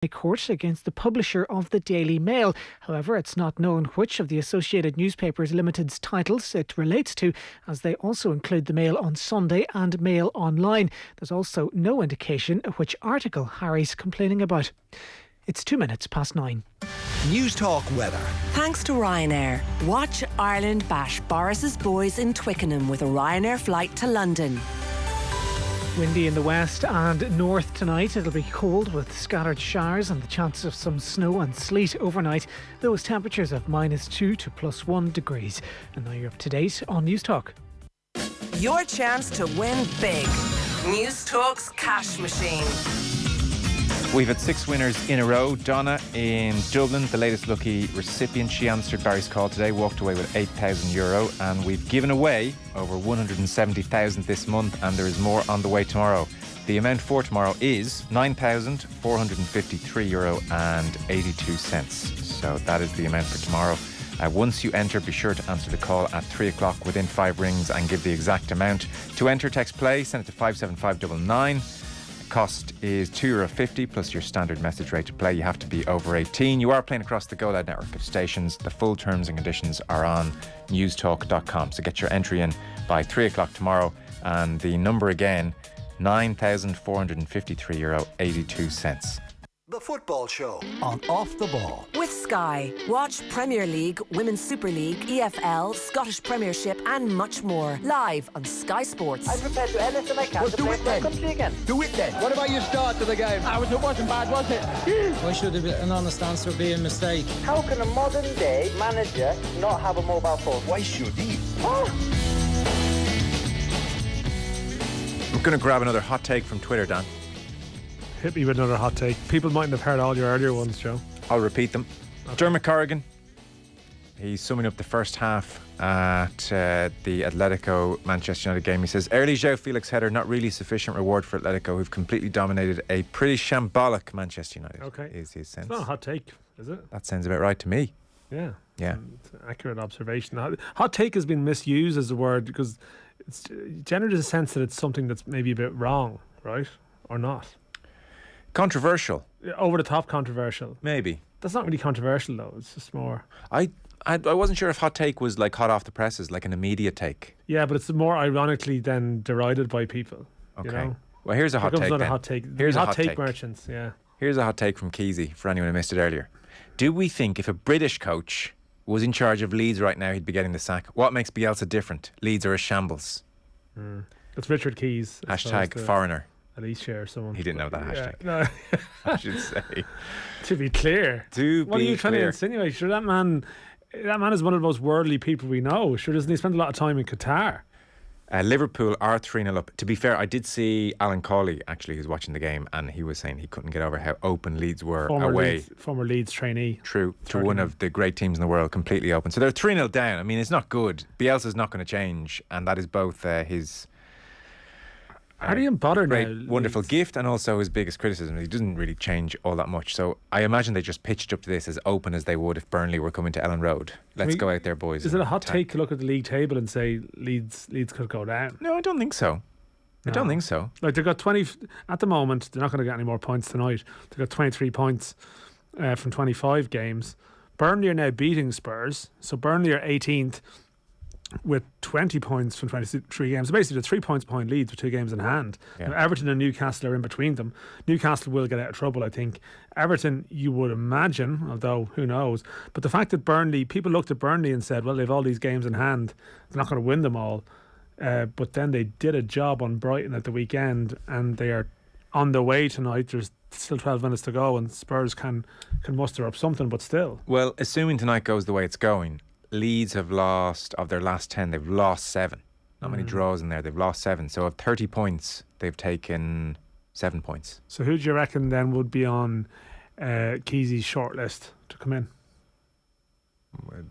Court against the publisher of the Daily Mail. However, it's not known which of the Associated Newspapers Limited's titles it relates to, as they also include the Mail on Sunday and Mail Online. There's also no indication of which article Harry's complaining about. It's 9:02. News Talk weather. Thanks to Ryanair. Watch Ireland bash Boris's boys in Twickenham with a Ryanair flight to London. Windy in the west and north tonight. It'll be cold with scattered showers and the chance of some snow and sleet overnight. Those temperatures of -2 to +1 degrees. And now you're up to date on News Talk. Your chance to win big. News Talk's cash machine. We've had 6 winners in a row. Donna in Dublin, the latest lucky recipient. She answered Barry's call today, walked away with €8,000, and we've given away over 170,000 this month, and there is more on the way tomorrow. The amount for tomorrow is €9,453.82. So that is the amount for tomorrow. Once you enter, be sure to answer the call at 3 o'clock within 5 rings and give the exact amount. To enter, text play, send it to 57599. Cost is €2.50 plus your standard message rate to play. You have to be over 18. You are playing across the Go Loud network of stations. The full terms and conditions are on newstalk.com. So get your entry in by 3 o'clock tomorrow. And the number again, €9,453.82. The Football Show on Off the Ball. With Sky. Watch Premier League, Women's Super League, EFL, Scottish Premiership and much more. Live on Sky Sports. I'm prepared to do anything I can to play for my country again. Do it then. What about your start to the game? It wasn't bad, was it? Why should an honest answer be a mistake? How can a modern day manager not have a mobile phone? Why should he? I'm going to grab another hot take from Twitter, Dan. Hit me with another hot take. People mightn't have heard all your earlier ones, Joe. I'll repeat them. Okay. Dermot Corrigan. He's summing up the first half at the Atletico Manchester United game. He says, early João Felix header, not really sufficient reward for Atletico, who've completely dominated a pretty shambolic Manchester United. Okay. Is his sense. It's not a hot take, is it? That sounds about right to me. Yeah. Yeah. It's an accurate observation. Hot take has been misused as a word because it's generally a sense that it's something that's maybe a bit wrong, right? Or not. Controversial. Over the top controversial. Maybe. That's not really controversial though. It's just more. I wasn't sure if hot take was like hot off the presses, like an immediate take. Yeah, but it's more ironically then derided by people. Okay. You know? Well, here's a hot take. Another hot take. Here's a hot take. Merchants. Yeah. Here's a hot take from Keezy for anyone who missed it earlier. Do we think if a British coach was in charge of Leeds right now, he'd be getting the sack? What makes Bielsa different? Leeds are a shambles. It's Richard Keys. Hashtag foreigner. Alicia or someone. He didn't know that hashtag. Yeah, no. I should say. To be clear. What are you trying to insinuate? Sure, that man is one of the most worldly people we know. Sure, doesn't he spend a lot of time in Qatar? Liverpool are 3-0 up. To be fair, I did see Alan Cawley, actually, who's watching the game, and he was saying he couldn't get over how open Leeds were away. Former Leeds trainee. True, to one of the great teams in the world, completely open. So they're 3-0 down. I mean, it's not good. Bielsa's not going to change, and that is both his... How do you bother great, now? Wonderful gift, and also his biggest criticism. He doesn't really change all that much. So I imagine they just pitched up to this as open as they would if Burnley were coming to Ellen Road. Let's go out there, boys. Is it a hot take to look at the league table and say Leeds could go down? No, I don't think so. I don't think so. Like they've got 20 at the moment. They're not going to get any more points tonight. They've got 23 points from 25 games. Burnley are now beating Spurs, so Burnley are 18th. With 20 points from 23 games. So basically they're 3 points behind Leeds with 2 games in hand. Yeah. Now, Everton and Newcastle are in between them. Newcastle will get out of trouble, I think. Everton, you would imagine, although who knows. But the fact that Burnley, people looked at Burnley and said, well, they've all these games in hand. They're not going to win them all. But then they did a job on Brighton at the weekend and they are on the way tonight. There's still 12 minutes to go and Spurs can muster up something, but still. Well, assuming tonight goes the way it's going, Leeds have lost, of their last 10, they've lost 7. Not many draws in there, they've lost 7. So of 30 points, they've taken 7 points. So who do you reckon then would be on Keezy's shortlist to come in?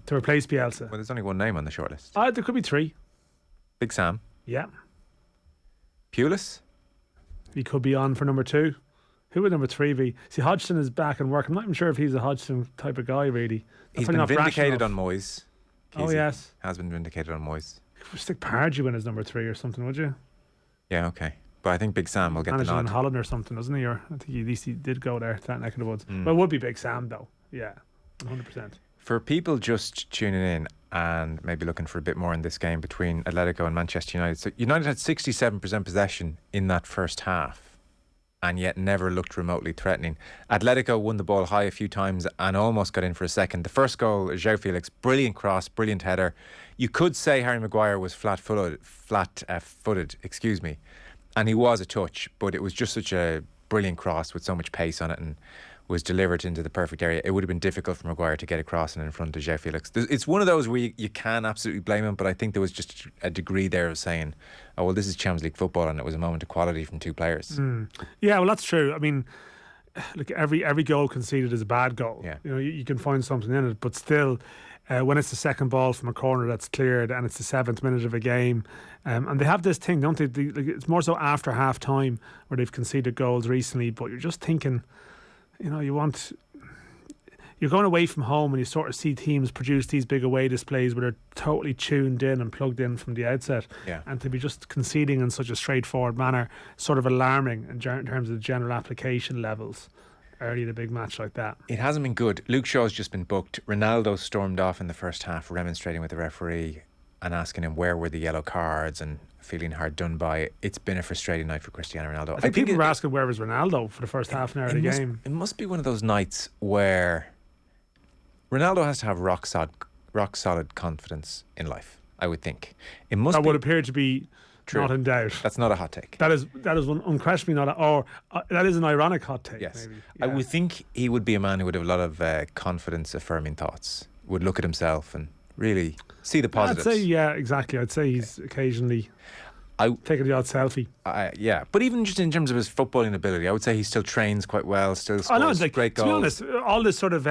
To replace Bielsa? Well, there's only one name on the shortlist. There could be 3. Big Sam. Yeah. Pulis? He could be on for number 2. Who would number 3 be? See, Hodgson is back and work. I'm not even sure if he's a Hodgson type of guy, really. He's been vindicated on Moyes. Oh, yes. Has been vindicated on Moyes. Stick Pardew in as number 3 or something, would you? Yeah, okay. But I think Big Sam will get the Managing in nod. Holland or something, doesn't he? Or I think at least he did go there to that neck of the woods. But it would be Big Sam though. Yeah, 100%. For people just tuning in and maybe looking for a bit more in this game between Atletico and Manchester United. So United had 67% possession in that first half and yet never looked remotely threatening. Atletico won the ball high a few times and almost got in for a second. The first goal, Joe Felix, brilliant cross, brilliant header. You could say Harry Maguire was flat-footed, and he was a touch, but it was just such a brilliant cross with so much pace on it and was delivered into the perfect area. It would have been difficult for Maguire to get across and in front of Joe Felix. It's one of those where you can absolutely blame him, but I think there was just a degree there of saying, oh, well, this is Champions League football, and it was a moment of quality from two players. Yeah, well, that's true. I mean, look, every goal conceded is a bad goal. Yeah. You know, you can find something in it, but still, when it's the second ball from a corner that's cleared and it's the 7th minute of a game, and they have this thing, don't they? It's more so after half time where they've conceded goals recently, but you're just thinking, you know, you're going away from home and you sort of see teams produce these big away displays where they're totally tuned in and plugged in from the outset. Yeah. And to be just conceding in such a straightforward manner, sort of alarming in terms of the general application levels early in a big match like that. It hasn't been good. Luke Shaw's just been booked. Ronaldo stormed off in the first half, remonstrating with the referee and asking him where were the yellow cards and feeling hard done by. It's been a frustrating night for Cristiano Ronaldo. I think people were asking where was Ronaldo for the first half an hour of the game. It must be one of those nights where Ronaldo has to have rock solid confidence in life, I would think. It must that would appear to be true. Not in doubt. That's not a hot take. That is unquestionably not that is an ironic hot take. Yes. Maybe. I Yeah. would think he would be a man who would have a lot of confidence affirming thoughts, would look at himself and really see the positives. I'd say, yeah, exactly. I'd say he's occasionally taking the odd selfie. Yeah, but even just in terms of his footballing ability, I would say he still trains quite well, still scores great goals. To be honest, all this sort of,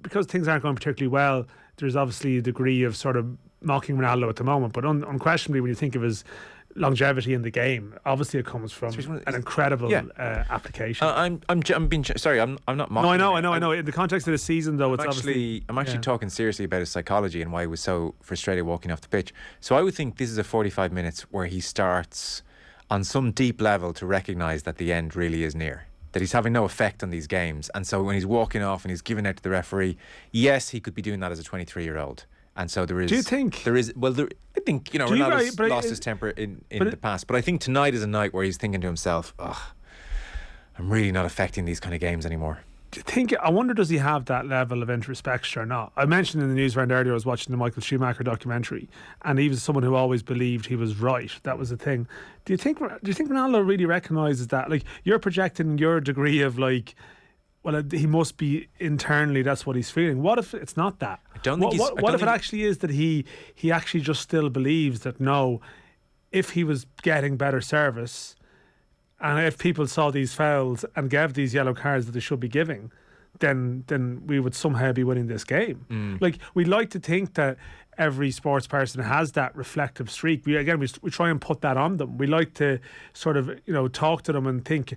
because things aren't going particularly well, there's obviously a degree of sort of mocking Ronaldo at the moment, but unquestionably when you think of his longevity in the game, obviously it comes from an incredible application. I'm being sorry. I'm not mocking. No, I know. In the context of the season, though, it's I'm actually talking seriously about his psychology and why he was so frustrated walking off the pitch. So I would think this is a 45 minutes where he starts on some deep level to recognise that the end really is near. That he's having no effect on these games, and so when he's walking off and he's giving out to the referee, yes, he could be doing that as a 23-year-old. And so there is. Do you think there is? Well, I think Ronaldo's lost his temper in the past, but I think tonight is a night where he's thinking to himself, I'm really not affecting these kind of games anymore. Do you think? I wonder, does he have that level of introspection or not? I mentioned in the news round earlier, I was watching the Michael Schumacher documentary, and he was someone who always believed he was right. That was the thing. Do you think Ronaldo really recognises that? Like, you're projecting your degree of like, well, he must be internally, that's what he's feeling. What if it's not that? I don't think what if it actually is that he actually just still believes that, no, if he was getting better service and if people saw these fouls and gave these yellow cards that they should be giving, then we would somehow be winning this game. Like, we like to think that every sports person has that reflective streak. We try and put that on them. We like to sort of, talk to them and think,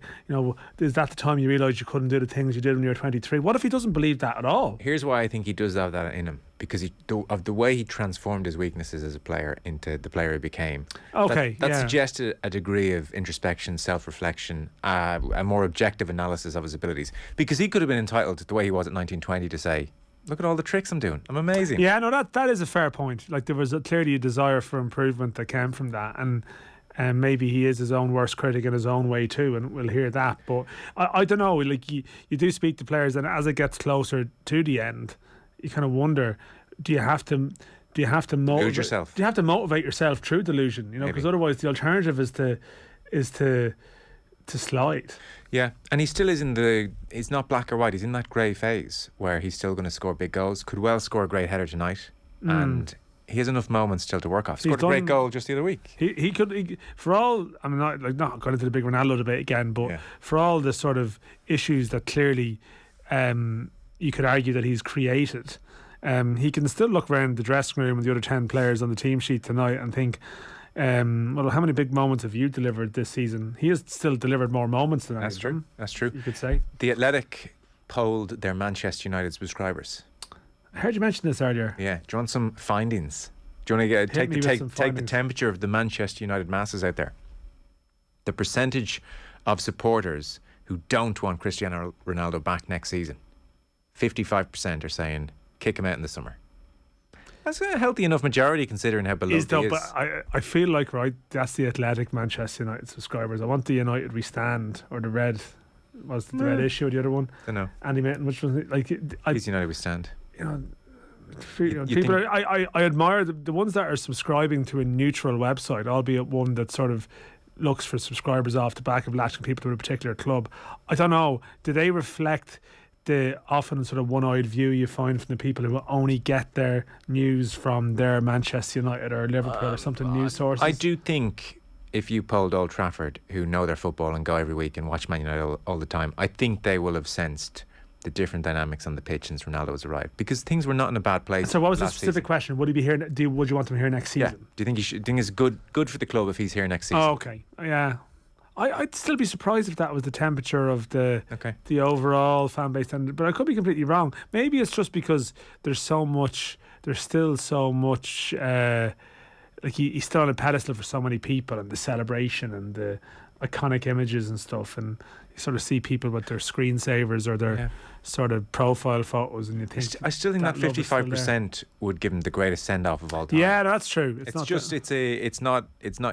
is that the time you realised you couldn't do the things you did when you were 23? What if he doesn't believe that at all? Here's why I think he does have that in him. Because of the way he transformed his weaknesses as a player into the player he became. Okay, that suggested a degree of introspection, self-reflection, a more objective analysis of his abilities. Because he could have been entitled, the way he was at 1920, to say, look at all the tricks I'm doing. I'm amazing. Yeah, no, that is a fair point. Like, there was clearly a desire for improvement that came from that, and maybe he is his own worst critic in his own way too, and we'll hear that. But I don't know. Like, you do speak to players, and as it gets closer to the end, you kind of wonder: do you have to motivate yourself? Do you have to motivate yourself through delusion? Because otherwise, the alternative is to slide. Yeah, and he still is he's not black or white. He's in that grey phase where he's still going to score big goals. Could well score a great header tonight, and he has enough moments still to work off. Scored a great goal just the other week. He could, for all, I'm not going into the big Ronaldo debate again, but for all the sort of issues that clearly you could argue that he's created, he can still look around the dressing room with the other 10 players on the team sheet tonight and think, well, how many big moments have you delivered this season? He has still delivered more moments than That's true. That's true. You could say. The Athletic polled their Manchester United subscribers. I heard you mention this earlier. Yeah. Do you want some findings? Do you want to take the temperature of the Manchester United masses out there? the percentage of supporters who don't want Cristiano Ronaldo back next season. 55% are saying kick him out in the summer. That's a healthy enough majority considering how beloved he is. But I feel like, right, that's the Athletic Manchester United subscribers. I want the United We Stand, or the red, was the red issue, or the other one? I don't know. Andy Minton, which was like... He's United We Stand. You know, people I admire the ones that are subscribing to a neutral website, albeit one that sort of looks for subscribers off the back of latching people to a particular club. I don't know, do they reflect the often sort of one-eyed view you find from the people who only get their news from their Manchester United or Liverpool or something news sources? I do think if you polled Old Trafford, who know their football and go every week and watch Man United all the time, I think they will have sensed the different dynamics on the pitch since Ronaldo has arrived, because things were not in a bad place. So what was the specific question? Would he be here? Would you want him here next season? Yeah. Do you think it's good for the club if he's here next season? Oh, okay. Yeah. I'd still be surprised if that was the temperature of the overall fan base, but I could be completely wrong. Maybe it's just because there's still so much like he's still on a pedestal for so many people, and the celebration and the iconic images and stuff, and you sort of see people with their screensavers or their sort of profile photos, and you think I still think that 55% would give him the greatest send off of all time. Yeah, that's true. It's not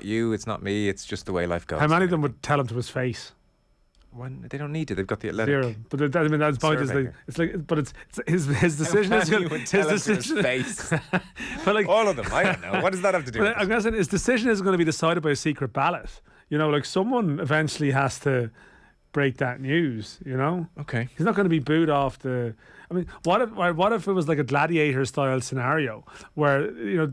you, it's not me, it's just the way life goes. How many of them would tell him to his face? They don't need to. They've got the Athletic. Zero. But I mean, that's the point. It's his decision is going to his face. But like all of them, I don't know. What does that have to do with it? I'm guessing his decision isn't going to be decided by a secret ballot. You know, like someone eventually has to break that news. You know. Okay. He's not going to be booed off the. I mean, what if it was like a gladiator style scenario where, you know,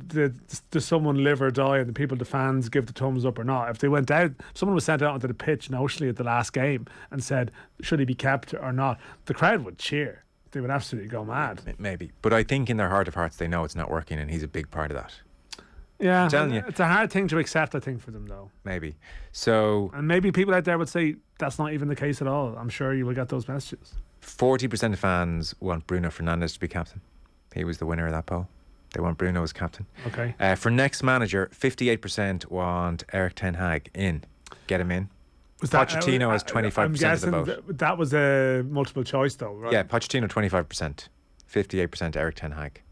does someone live or die, and the fans give the thumbs up or not? If they went out, someone was sent out onto the pitch notionally at the last game and said, should he be kept or not? The crowd would cheer. They would absolutely go mad. Maybe, but I think in their heart of hearts they know it's not working, and he's a big part of that. Yeah, I'm telling you, it's a hard thing to accept, I think, for them though. Maybe. So, and maybe people out there would say that's not even the case at all. I'm sure you will get those messages. 40% of fans want Bruno Fernandes to be captain. He was the winner of that poll. They want Bruno as captain. Okay. For next manager, 58% want Eric Ten Hag in. Get him in. Pochettino has 25% of the vote. That was a multiple choice though, right? Yeah, Pochettino 25%. 58% Eric Ten Hag.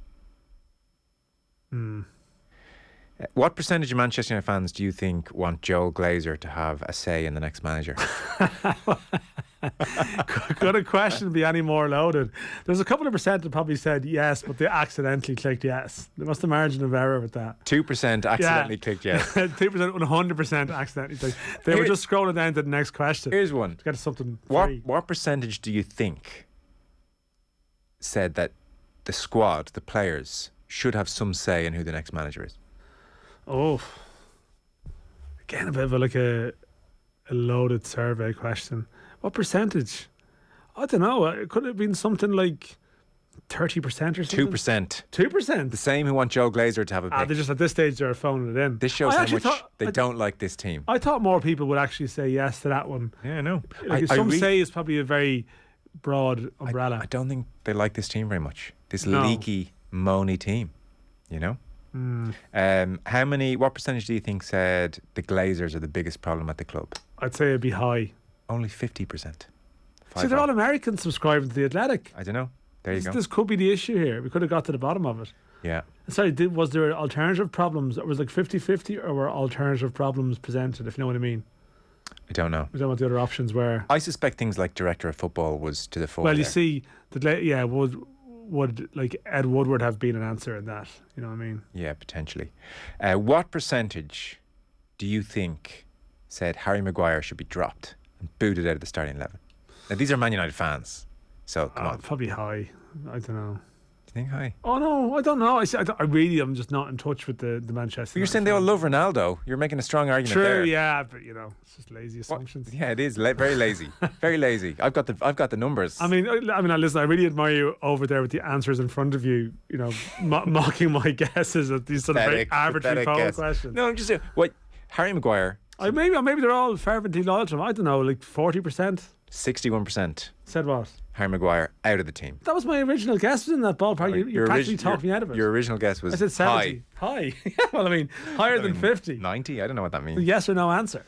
What percentage of Manchester United fans do you think want Joel Glazer to have a say in the next manager? Could a question be any more loaded? There's a couple of percent that probably said yes, but they accidentally clicked yes. There must have margin of error with that. 2% accidentally clicked yes. 2%, 100% accidentally clicked. They were just scrolling down to the next question. Here's one. To get something free. What percentage do you think said that the squad, the players, should have some say in who the next manager is? Oh, again, a bit of a loaded survey question. What percentage? I don't know. It could have been something like 30% or something. 2%. 2%. The same who want Joe Glazer to have a pick. They just at this stage they're phoning it in. This shows how much they don't like this team. I thought more people would actually say yes to that one. Yeah, I know. Some say is probably a very broad umbrella. I don't think they like this team very much. This leaky, moany team. You know. What percentage do you think said the Glazers are the biggest problem at the club? I'd say it'd be high. Only 50%. See, they're all Americans subscribing to the Athletic. I don't know. There you go. This could be the issue here. We could have got to the bottom of it. Yeah. Sorry, was there alternative problems? It was like 50-50, or were alternative problems presented, if you know what I mean? I don't know. I don't know what the other options were. I suspect things like director of football was to the fore. Well, you see, would like Ed Woodward have been an answer in that? You know what I mean? Yeah, potentially. What percentage do you think said Harry Maguire should be dropped and booted out of the starting 11? Now, these are Man United fans, so come on. Probably high. I don't know. Do you think high? Oh no, I don't know. I really am just not in touch with the Manchester. But you're saying they all love Ronaldo. You're making a strong argument there. True, yeah, but you know, it's just lazy assumptions. Yeah, it is very lazy, very lazy. I've got the numbers. I mean, listen. I really admire you over there with the answers in front of you. You know, mocking my guesses at these sort of very arbitrary poll questions. No, I'm just saying. What Harry Maguire? Maybe they're all fervently loyal to him. I don't know, like 40%. 61% said what? Harry Maguire out of the team. That was my original guess. Was in that ballpark. You practically talked me out of it. Your original guess was I said 70. High. Yeah, well, I mean, higher than 50. 90. I don't know what that means. Yes or no answer.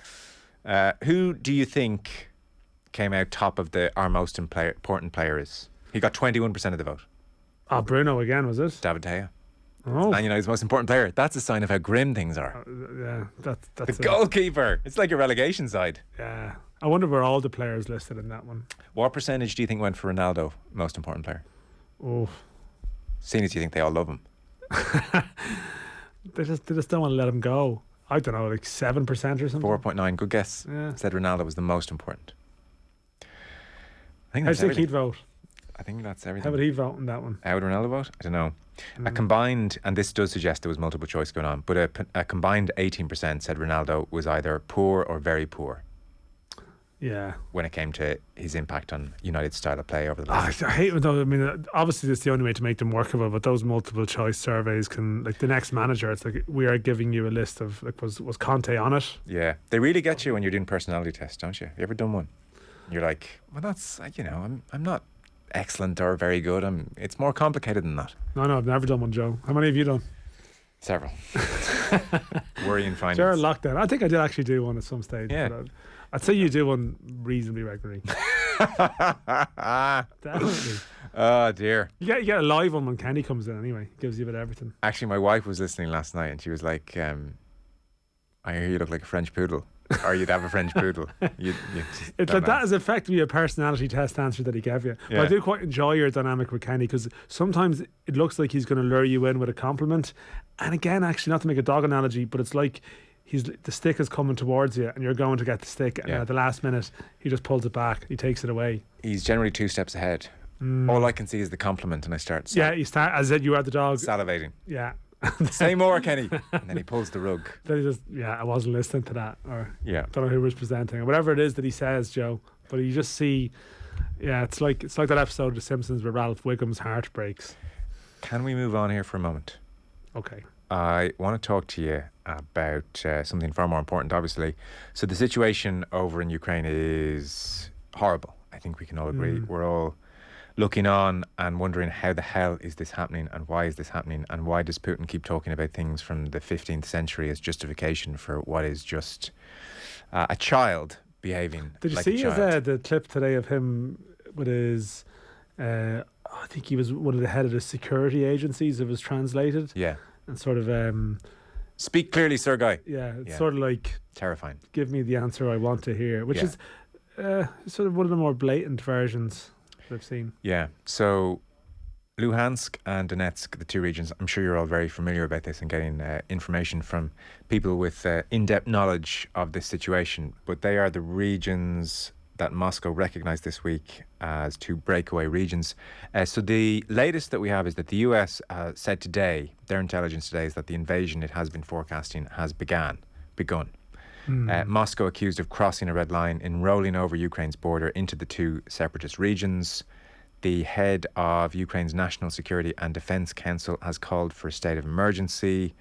Who do you think came out top of our most important player is? He got 21% of the vote. Oh, Bruno again, was it? David De Gea. Oh. Man United's most important player. That's a sign of how grim things are. Yeah, that's the goalkeeper. It's like a relegation side. Yeah. I wonder where all the players listed in that one. What percentage do you think went for Ronaldo, most important player? Oh. Seeing as you think they all love him. They just don't want to let him go. I don't know, like 7% or something. 4.9. Good guess. Yeah. Said Ronaldo was the most important. I think How that's do you think everything. he'd vote? I think that's everything. How would he vote in that one? How would Ronaldo vote? I don't know. A combined, and this does suggest there was multiple choice going on, but a combined 18% said Ronaldo was either poor or very poor. Yeah. When it came to his impact on United's style of play over the I last. hate it though. I mean, obviously that's the only way to make them workable, but those multiple choice surveys can, like the next manager, it's like we are giving you a list of, like, was Conte on it? Yeah. They really get you when you're doing personality tests, don't you? You ever done one? You're like, well, that's, I'm not excellent or very good. It's more complicated than that. No, I've never done one, Joe. How many have you done? Several. Worrying findings. Sure, lockdown. I think I did actually do one at some stage. Yeah. But I'd say you do one reasonably regularly. Definitely. Oh dear. You get a live one when Kenny comes in anyway. Gives you a bit of everything. Actually, my wife was listening last night and she was like, I hear you look like a French poodle. Or you'd have a French poodle. It's like that is effectively a personality test answer that he gave you. Yeah. But I do quite enjoy your dynamic with Kenny because sometimes it looks like he's going to lure you in with a compliment. And again, actually, not to make a dog analogy, but it's like the stick is coming towards you and you're going to get the stick. And at the last minute, he just pulls it back. He takes it away. He's generally 2 steps ahead. All I can see is the compliment and I start you start as if you are the dog. salivating. Yeah. Say more, Kenny. And then he pulls the rug. Then he just, I wasn't listening to that. Or Yeah. don't know who was presenting. Or whatever it is that he says, Joe. But you just see, it's like that episode of The Simpsons where Ralph Wiggum's heart breaks. Can we move on here for a moment? Okay. I want to talk to you about something far more important, obviously. So the situation over in Ukraine is horrible. I think we can all agree. We're all looking on and wondering how the hell is this happening and why is this happening and why does Putin keep talking about things from the 15th century as justification for what is just a child behaving Did you like see a child. the clip today of him with his, I think he was one of the head of the security agencies, it was translated. Yeah. And sort of... Speak clearly, Sir Guy. It's sort of like... Terrifying. Give me the answer I want to hear, which is sort of one of the more blatant versions I've seen. Yeah. So Luhansk and Donetsk, the 2 regions, I'm sure you're all very familiar about this and getting information from people with in-depth knowledge of this situation. But they are the regions that Moscow recognised this week as 2 breakaway regions. So the latest that we have is that the US said today, their intelligence today is that the invasion it has been forecasting has begun. Moscow accused of crossing a red line in rolling over Ukraine's border into the 2 separatist regions. The head of Ukraine's National Security and Defence Council has called for a state of emergency,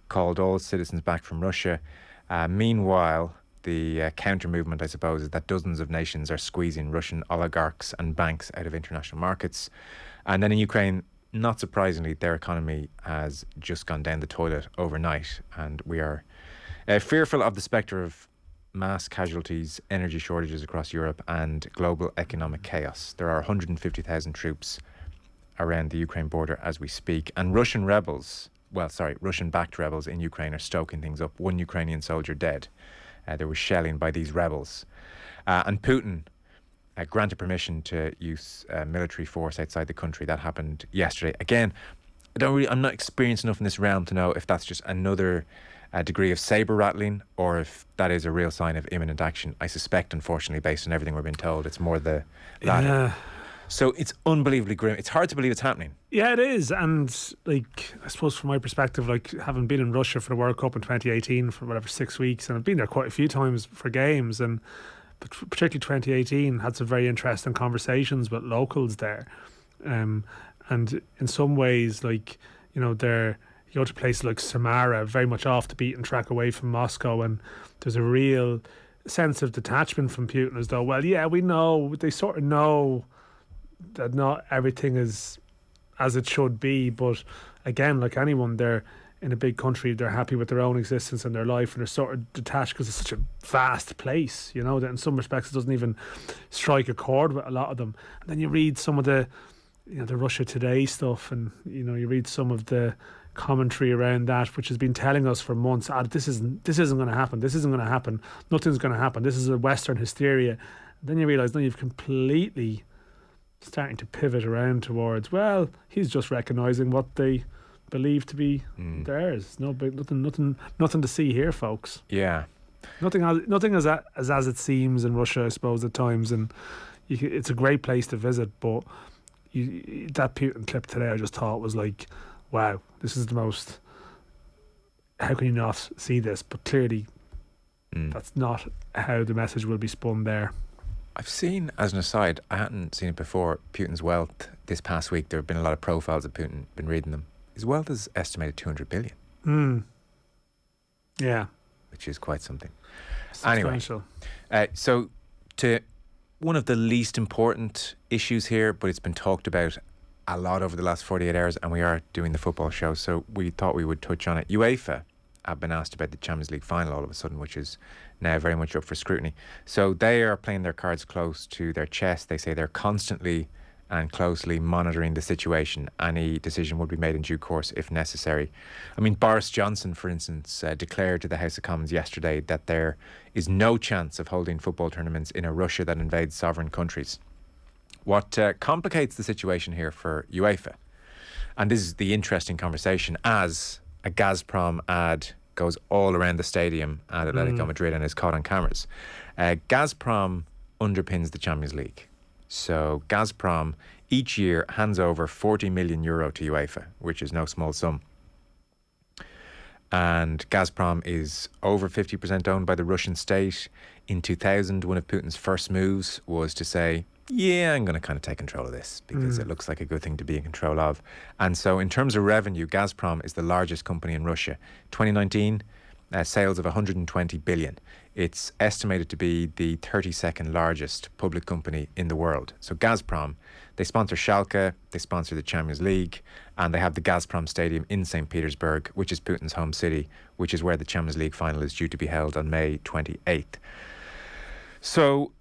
called all citizens back from Russia. Meanwhile, the counter movement, I suppose, is that dozens of nations are squeezing Russian oligarchs and banks out of international markets. And then in Ukraine, not surprisingly, their economy has just gone down the toilet overnight, and we are fearful of the spectre of mass casualties, energy shortages across Europe, and global economic chaos. There are 150,000 troops around the Ukraine border as we speak, and Russian-backed rebels in Ukraine are stoking things up. 1 Ukrainian soldier dead. There was shelling by these rebels. And Putin granted permission to use military force outside the country. That happened yesterday. Again, I'm not experienced enough in this realm to know if that's just another degree of saber rattling or if that is a real sign of imminent action. I suspect, unfortunately, based on everything we're being told, it's more the latter. Yeah. So it's unbelievably grim. It's hard to believe it's happening. Yeah, it is. And like, I suppose from my perspective, like having been in Russia for the World Cup in 2018 for 6 weeks, and I've been there quite a few times for games, and particularly 2018 had some very interesting conversations with locals there. And in some ways, like, you go to places like Samara, very much off the beaten track away from Moscow, and there's a real sense of detachment from Putin, as though, well, yeah, we know, they sort of know that not everything is as it should be, but again, like anyone, they're in a big country, they're happy with their own existence and their life, and they're sort of detached because it's such a vast place, you know, that in some respects it doesn't even strike a chord with a lot of them. And then you read some of the, you know, the Russia Today stuff, and you know, you read some of the commentary around that, which has been telling us for months, this isn't going to happen, nothing's going to happen, this is a Western hysteria. And then you realise, no, you've completely starting to pivot around towards, well, he's just recognising what they believe to be theirs. Nothing to see here, folks. Yeah, nothing as it seems in Russia, I suppose, at times, and it's a great place to visit. But that Putin clip today, I just thought was like, wow, this is the most. How can you not see this? But clearly, that's not how the message will be spun there. I've seen, as an aside, I hadn't seen it before, Putin's wealth this past week. There have been a lot of profiles of Putin, been reading them. His wealth is estimated 200 billion. Yeah. Which is quite something. Substantial. Anyway, so to one of the least important issues here, but it's been talked about a lot over the last 48 hours, and we are doing the football show, so we thought we would touch on it. UEFA have been asked about the Champions League final all of a sudden, which is now very much up for scrutiny. So they are playing their cards close to their chest. They say they're constantly and closely monitoring the situation. Any decision will be made in due course if necessary. I mean, Boris Johnson, for instance, declared to the House of Commons yesterday that there is no chance of holding football tournaments in a Russia that invades sovereign countries. What complicates the situation here for UEFA, and this is the interesting conversation, as a Gazprom ad goes all around the stadium at Atletico Madrid and is caught on cameras. Gazprom underpins the Champions League. So Gazprom each year hands over 40 million euro to UEFA, which is no small sum. And Gazprom is over 50% owned by the Russian state. In 2000, one of Putin's first moves was to say, yeah, I'm going to kind of take control of this because it looks like a good thing to be in control of. And so in terms of revenue, Gazprom is the largest company in Russia. 2019, sales of 120 billion. It's estimated to be the 32nd largest public company in the world. So Gazprom, they sponsor Schalke, they sponsor the Champions League, and they have the Gazprom Stadium in St. Petersburg, which is Putin's home city, which is where the Champions League final is due to be held on May 28th. So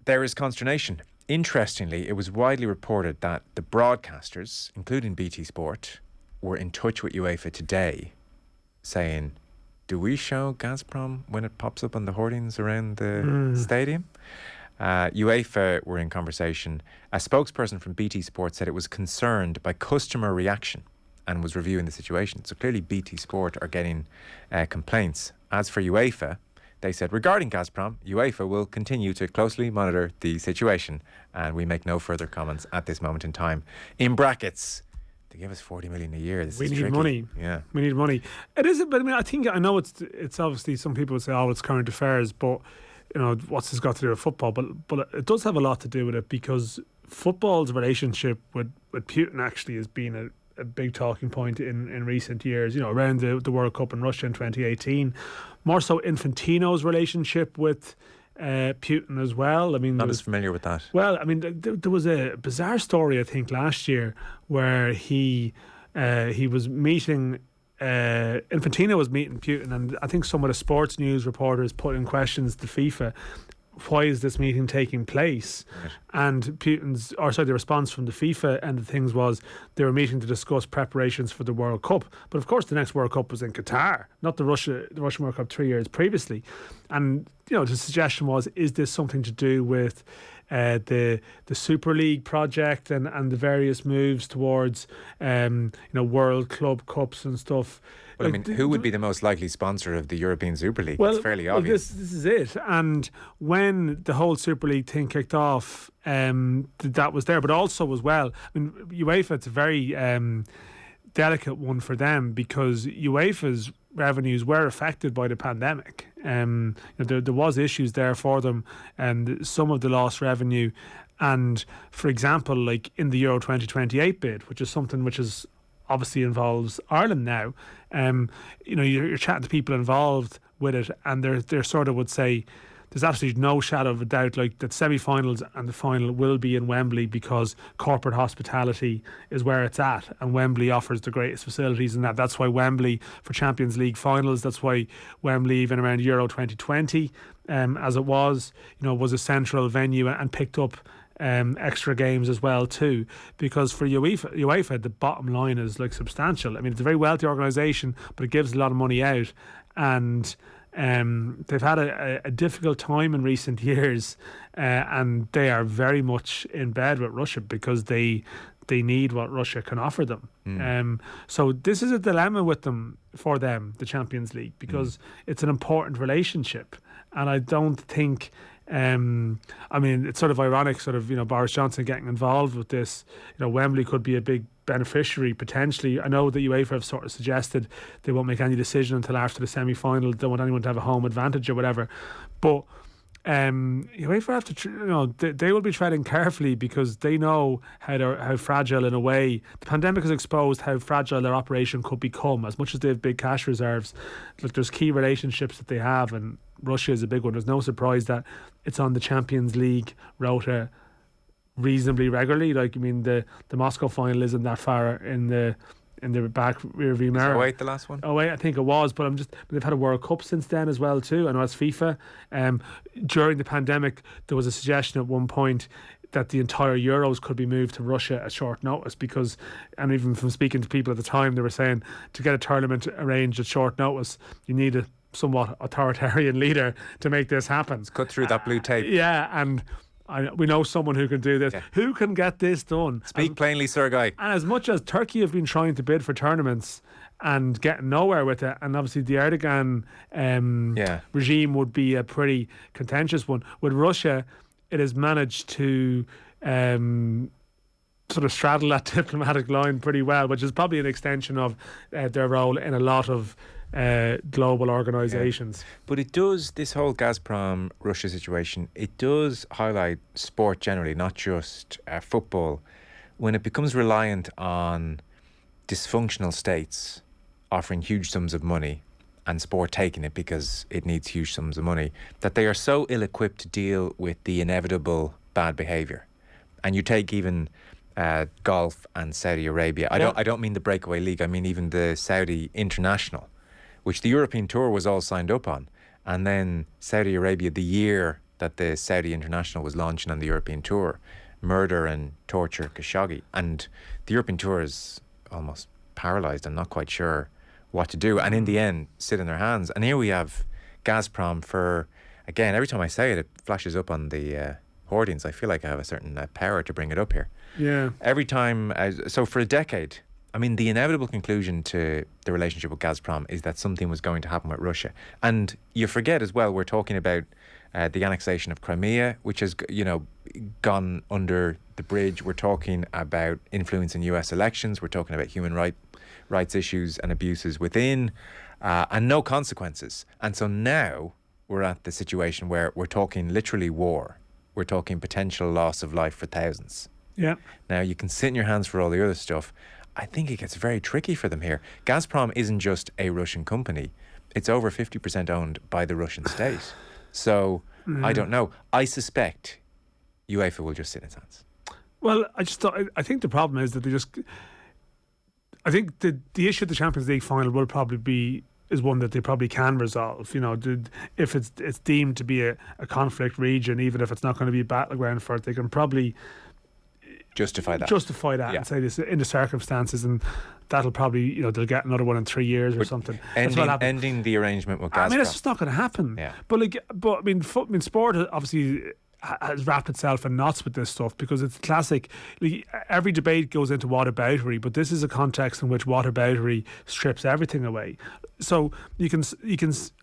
there is consternation. Interestingly, it was widely reported that the broadcasters, including BT Sport, were in touch with UEFA today saying, do we show Gazprom when it pops up on the hoardings around the stadium? UEFA were in conversation. A spokesperson from BT Sport said it was concerned by customer reaction and was reviewing the situation. So clearly BT Sport are getting complaints. As for UEFA, they said, regarding Gazprom, UEFA will continue to closely monitor the situation and we make no further comments at this moment in time. In brackets, they give us 40 million a year. We need money. Yeah, we need money. It is, but I mean, I know it's obviously, some people would say, oh, it's current affairs, but you know, what's this got to do with football? But it does have a lot to do with it, because football's relationship with Putin actually has been a big talking point in recent years, you know, around the World Cup in Russia in 2018. More so Infantino's relationship with Putin as well. I mean, not as familiar with that. Well, I mean, there was a bizarre story, I think, last year where he was meeting. Infantino was meeting Putin, and I think some of the sports news reporters put in questions to FIFA, why is this meeting taking place? Right. And the response from the FIFA end of things was they were meeting to discuss preparations for the World Cup. But of course, the next World Cup was in Qatar, not the Russian World Cup 3 years previously. And you know, the suggestion was, is this something to do with the Super League project and the various moves towards World Club Cups and stuff? Well, I mean, who would be the most likely sponsor of the European Super League? Well, it's fairly obvious. This is it. And when the whole Super League thing kicked off, that was there. But also as well, I mean, UEFA, it's a very delicate one for them, because UEFA's revenues were affected by the pandemic. There was issues there for them, and some of the lost revenue. And for example, like in the Euro 2028 bid, which is something which is obviously involves Ireland now, you're chatting to people involved with it, and they sort of would say there's absolutely no shadow of a doubt that semi-finals and the final will be in Wembley because corporate hospitality is where it's at, and Wembley offers the greatest facilities, and that's why Wembley for Champions League finals, that's why Wembley even around Euro 2020 as it was a central venue and picked up extra games as well too, because for UEFA the bottom line is substantial. I mean, it's a very wealthy organisation, but it gives a lot of money out, and they've had a difficult time in recent years, and they are very much in bed with Russia because they need what Russia can offer them. So this is a dilemma for them, the Champions League, because it's an important relationship, and I don't think. I mean, it's sort of ironic, Boris Johnson getting involved with this. Wembley could be a big beneficiary potentially. I know that UEFA have sort of suggested they won't make any decision until after the semi-final. They don't want anyone to have a home advantage or whatever. But UEFA have to, they will be treading carefully because they know how fragile, in a way, the pandemic has exposed how fragile their operation could become. As much as they have big cash reserves, there's key relationships that they have, and Russia is a big one. There's no surprise that it's on the Champions League rota reasonably regularly. The Moscow final isn't that far in the back rear view mirror. Was 08 the last one? 08, I think it was, but they've had a World Cup since then as well too. I know it's FIFA. During the pandemic, there was a suggestion at one point that the entire Euros could be moved to Russia at short notice and even from speaking to people at the time, they were saying to get a tournament arranged at short notice, you need a somewhat authoritarian leader to make this happen. Let's cut through that blue tape. And we know someone who can do this. Yeah. Who can get this done? Speak plainly, Sergei. And as much as Turkey have been trying to bid for tournaments and getting nowhere with it, and obviously the Erdogan regime would be a pretty contentious one. With Russia, it has managed to sort of straddle that diplomatic line pretty well, which is probably an extension of their role in a lot of global organisations. But it does, this whole Gazprom Russia situation, it does highlight sport generally, not just football, when it becomes reliant on dysfunctional states offering huge sums of money and sport taking it because it needs huge sums of money, that they are so ill-equipped to deal with the inevitable bad behaviour. And you take even golf and Saudi Arabia. I don't mean the breakaway league, I mean even the Saudi International, which the European Tour was all signed up on. And then Saudi Arabia, the year that the Saudi International was launching on the European Tour, murder and torture Khashoggi. And the European Tour is almost paralysed and not quite sure what to do. And in the end, sit in their hands. And here we have Gazprom for, again, every time I say it, it flashes up on the hoardings. I feel like I have a certain power to bring it up here. Yeah. Every time, so for a decade, I mean, the inevitable conclusion to the relationship with Gazprom is that something was going to happen with Russia. And you forget as well, we're talking about the annexation of Crimea, which has, gone under the bridge. We're talking about influence in US elections. We're talking about human rights issues and abuses within, and no consequences. And so now we're at the situation where we're talking literally war. We're talking potential loss of life for thousands. Yeah. Now, you can sit in your hands for all the other stuff. I think it gets very tricky for them here. Gazprom isn't just a Russian company. It's over 50% owned by the Russian state. So, I don't know. I suspect UEFA will just sit in its hands. Well, I think the problem is that I think the issue of the Champions League final will probably is one that they probably can resolve. If it's deemed to be a conflict region, even if it's not going to be a battleground for it, they can probably justify that and say this in the circumstances, and that'll probably they'll get another one in 3 years or something. Ending the arrangement with Gazprom. I mean, it's just not going to happen. Yeah. But I mean, sport obviously has wrapped itself in knots with this stuff because it's classic. Every debate goes into whataboutery, but this is a context in which whataboutery strips everything away. So you can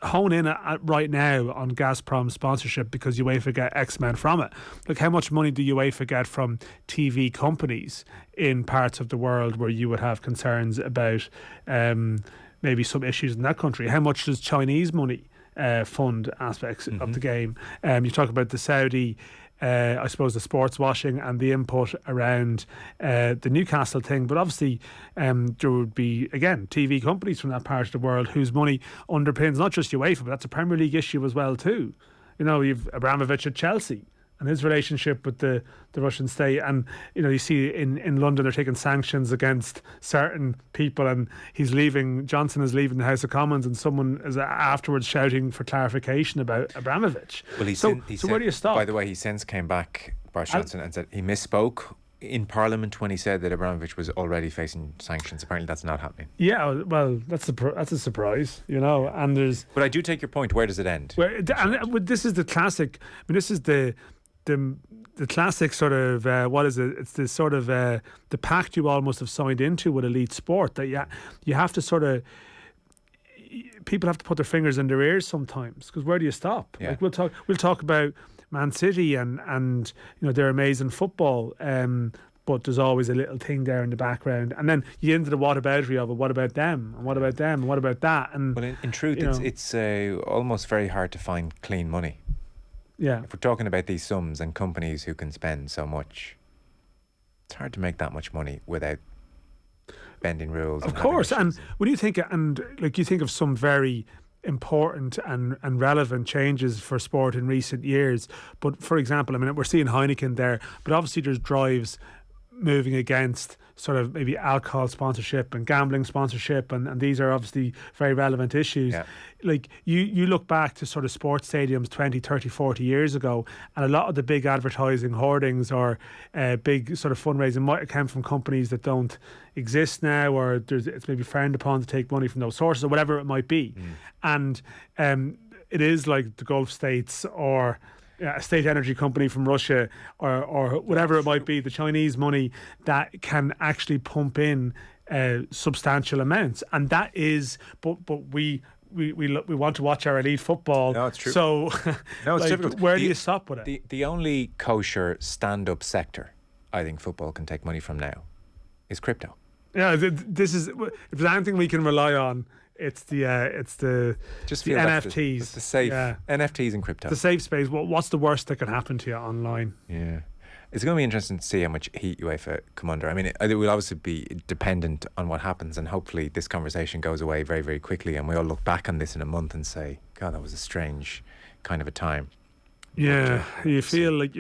hone in right now on Gazprom sponsorship because UEFA get X amount from it. Like, how much money do UEFA get from TV companies in parts of the world where you would have concerns about maybe some issues in that country? How much does Chinese money fund aspects of the game? You talk about the Saudi, I suppose, the sports washing and the input around the Newcastle thing, but obviously there would be, again, TV companies from that part of the world whose money underpins not just UEFA, but that's a Premier League issue as well too. you've Abramovich at Chelsea and his relationship with the Russian state, and you see in London they're taking sanctions against certain people, and Johnson is leaving the House of Commons, and someone is afterwards shouting for clarification about Abramovich. Well, so where do you stop? By the way, he since came back, Boris Johnson, and said he misspoke in Parliament when he said that Abramovich was already facing sanctions. Apparently that's not happening. Yeah, well, that's a surprise, and there's... But I do take your point. Where does it end? This is the classic... this is the classic sort of what is it? It's the sort of the pact you almost have signed into with elite sport, that you have to sort of, people have to put their fingers in their ears sometimes, because where do you stop? Yeah. Like we'll talk about Man City and their amazing football, but there's always a little thing there in the background, and then you get into the whataboutery of it. What about them? And what about them? And what about that? And well, in truth, it's almost very hard to find clean money. Yeah. If we're talking about these sums and companies who can spend so much, it's hard to make that much money without bending rules. Of course, and when you think you think of some very important and relevant changes for sport in recent years, but for example, we're seeing Heineken there, but obviously there's drives moving against sort of maybe alcohol sponsorship and gambling sponsorship, and these are obviously very relevant issues. Yeah. Like you look back to sort of sports stadiums 20, 30, 40 years ago, and a lot of the big advertising hoardings or big sort of fundraising might have come from companies that don't exist now, or it's maybe frowned upon to take money from those sources, or whatever it might be. And it is like the Gulf states, or a state energy company from Russia, or whatever it might be, the Chinese money that can actually pump in substantial amounts, and that is. But we want to watch our elite football. No, it's true. So no, it's difficult. Where do you stop with it? The only kosher stand-up sector I think football can take money from now is crypto. Yeah, this is, if there's anything we can rely on, it's the NFTs. It's the safe NFTs and crypto. The safe space. What's the worst that can happen to you online? Yeah. It's going to be interesting to see how much heat UEFA come under. It will obviously be dependent on what happens, and hopefully this conversation goes away very, very quickly, and we all look back on this in a month and say, God, that was a strange kind of a time. Yeah, you feel like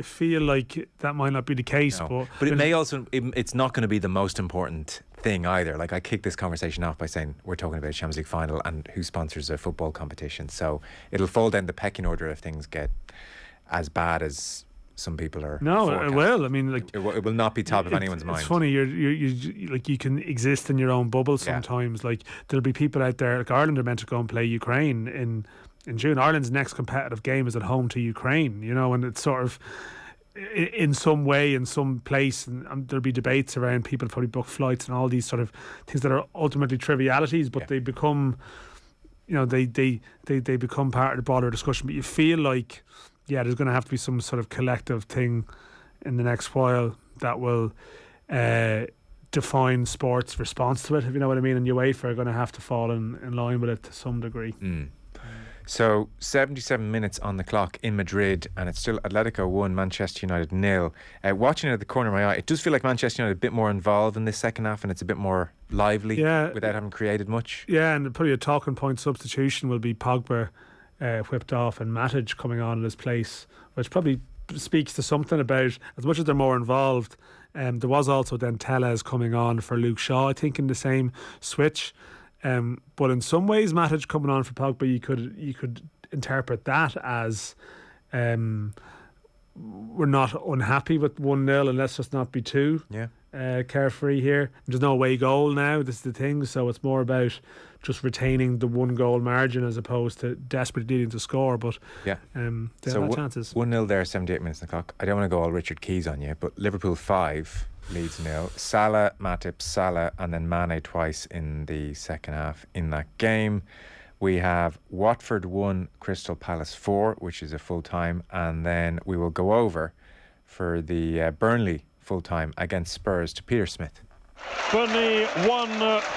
that might not be the case, no. But it may also. It's not going to be the most important thing either. Like, I kicked this conversation off by saying we're talking about a Champions League final and who sponsors a football competition. So it'll fall down the pecking order if things get as bad as some people are. No, forecasting. It will. It will not be top of anyone's mind. It's funny. You like, you can exist in your own bubble sometimes. Yeah. Like, there'll be people out there. Like, Ireland are meant to go and play Ukraine in June. Ireland's next competitive game is at home to Ukraine, and it's sort of in some way, in some place, and there'll be debates around people probably book flights and all these sort of things that are ultimately trivialities, but they become, they become part of the broader discussion. But you feel like, there's going to have to be some sort of collective thing in the next while that will define sports' response to it, if you know what I mean, and UEFA are going to have to fall in line with it to some degree. So 77 minutes on the clock in Madrid, and it's still Atletico 1, Manchester United 0. Watching it at the corner of my eye, it does feel like Manchester United a bit more involved in this second half, and it's a bit more lively without having created much. Yeah, and probably a talking point substitution will be Pogba whipped off and Matic coming on in his place, which probably speaks to something about, as much as they're more involved, there was also then Tellez coming on for Luke Shaw, I think, in the same switch. But in some ways, Matic coming on for Pogba, you could interpret that as we're not unhappy with 1-0 and let's just not be too carefree here. There's no away goal now, this is the thing, so it's more about just retaining the 1-goal margin as opposed to desperately needing to score. But they have chances. 1-0 there, 78 minutes on the clock. I don't want to go all Richard Keys on you, but Liverpool 5, Leeds 0. Salah, Matip, Salah, and then Mane twice in the second half in that game. We have Watford 1, Crystal Palace 4, which is a full time, and then we will go over for the Burnley full time against Spurs to Peter Smith. Burnley 1,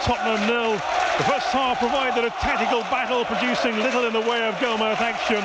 Tottenham 0. The first half provided a tactical battle, producing little in the way of goal-mouth action.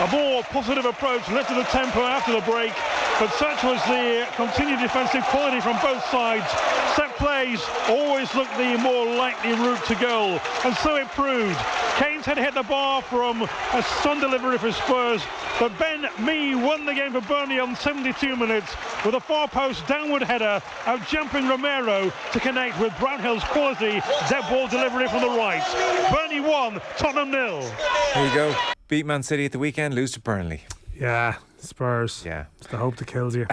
A more positive approach lifted the tempo after the break, but such was the continued defensive quality from both sides. Sepp plays always looked the more likely route to goal, and so it proved. Kane's had hit the bar from a stun delivery for Spurs, but Ben Mee won the game for Burnley on 72 minutes with a far post downward header, out-jumping Romero to connect with Brownhill's quality dead ball delivery from the right. Burnley 1, Tottenham 0. There you go. Beat Man City at the weekend, lose to Burnley. Yeah, Spurs. Yeah. It's the hope that kills you.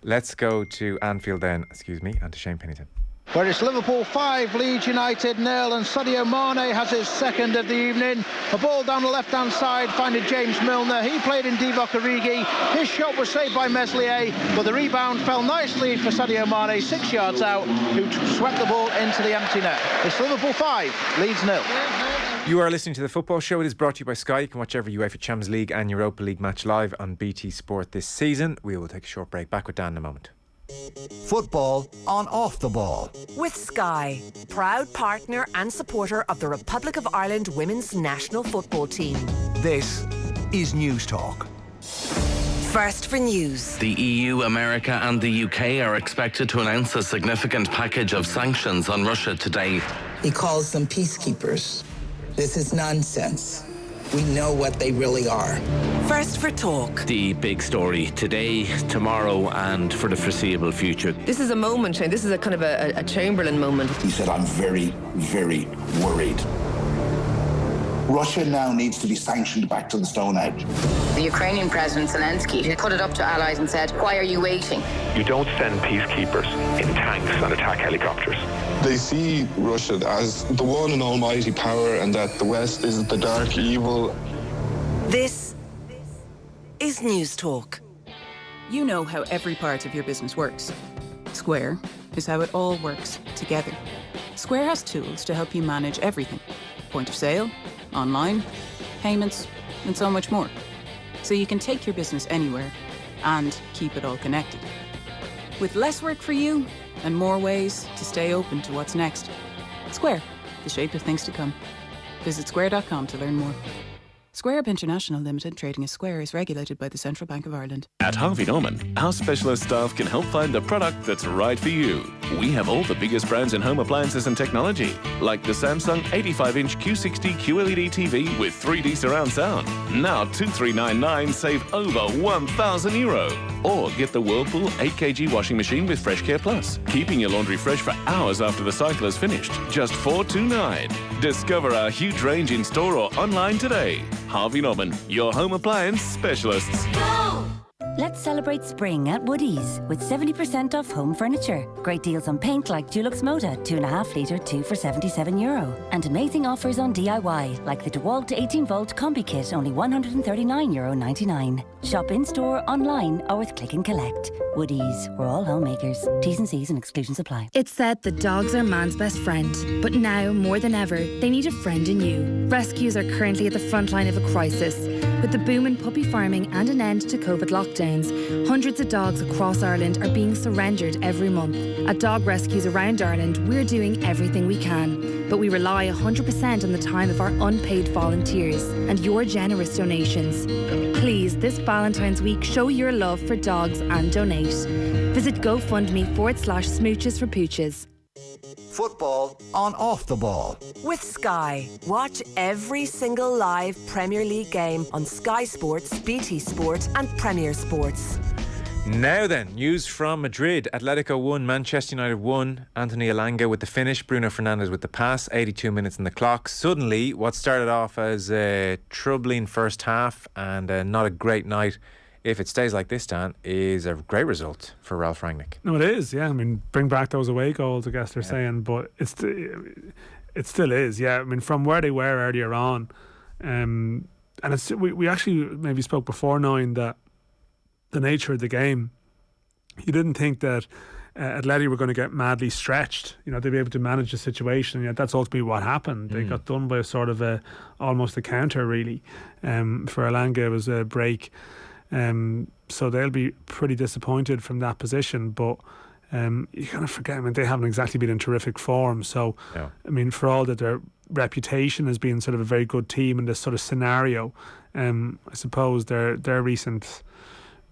Let's go to Anfield then, and to Shane Pennington. Where it's Liverpool 5, Leeds United 0, and Sadio Mane has his second of the evening. A ball down the left-hand side, finding James Milner. He played in Divock Origi. His shot was saved by Meslier, but the rebound fell nicely for Sadio Mane, 6 yards out, who swept the ball into the empty net. It's Liverpool 5, Leeds 0. You are listening to The Football Show. It is brought to you by Sky. You can watch every UEFA Champions League and Europa League match live on BT Sport this season. We will take a short break. Back with Dan in a moment. Football on Off the Ball. With Sky, proud partner and supporter of the Republic of Ireland women's national football team. This is News Talk. First for news. The EU, America and the UK are expected to announce a significant package of sanctions on Russia today. He calls them peacekeepers. This is nonsense. We know what they really are. First for talk. The big story today, tomorrow and for the foreseeable future. This is a moment, and this is a kind of a Chamberlain moment. He said, I'm very, very worried. Russia now needs to be sanctioned back to the Stone Age. The Ukrainian President Zelensky put it up to allies and said, why are you waiting? You don't send peacekeepers in tanks and attack helicopters. They see Russia as the one and almighty power and that the West is the dark evil. This is News Talk. You know how every part of your business works. Square is how it all works together. Square has tools to help you manage everything. Point of sale, online, payments, and so much more. So you can take your business anywhere and keep it all connected. With less work for you and more ways to stay open to what's next. Square, the shape of things to come. Visit square.com to learn more. Square Up International Limited, trading as Square, is regulated by the Central Bank of Ireland. At Harvey Norman, our specialist staff can help find the product that's right for you. We have all the biggest brands in home appliances and technology, like the Samsung 85-inch Q60 QLED TV with 3D surround sound. Now €2,399 save over €1,000. Or get the Whirlpool 8kg washing machine with Fresh Care Plus, keeping your laundry fresh for hours after the cycle is finished. Just $429. Discover our huge range in store or online today. Harvey Norman, your home appliance specialists. Go! Let's celebrate spring at Woodies with 70% off home furniture. Great deals on paint like Dulux Moda, 2.5 litre, 2 for €77. And amazing offers on DIY like the DeWalt 18-volt Combi Kit, only €139.99. Shop in-store, online or with Click and Collect. Woodies, we're all homemakers. T's and C's and exclusions apply. It's said that dogs are man's best friend, but now more than ever, they need a friend in you. Rescues are currently at the front line of a crisis. With the boom in puppy farming and an end to COVID lockdowns, hundreds of dogs across Ireland are being surrendered every month. At dog rescues around Ireland, we're doing everything we can, but we rely 100% on the time of our unpaid volunteers and your generous donations. Please, this Valentine's week, show your love for dogs and donate. Visit GoFundMe/Smooches for Pooches. Football on Off the Ball. With Sky. Watch every single live Premier League game on Sky Sports, BT Sport and Premier Sports. Now then, news from Madrid. Atletico 1, Manchester United 1. Anthony Elanga with the finish, Bruno Fernandes with the pass, 82 minutes on the clock. Suddenly, what started off as a troubling first half and not a great night, if it stays like this, Dan, is a great result for Ralph Rangnick. No, it is, yeah. I mean, bring back those away goals, I guess they're saying, but it still is, yeah. I mean, from where they were earlier on, and we actually maybe spoke before 9 that the nature of the game, you didn't think that Atleti were going to get madly stretched, you know, they'd be able to manage the situation. Yeah, that's ultimately what happened. They got done by a sort of almost a counter, really. For Elanga, it was a break. So they'll be pretty disappointed from that position, but you kind of forget, I mean, they haven't exactly been in terrific form. So, I mean, for all that their reputation as being sort of a very good team in this sort of scenario, I suppose their recent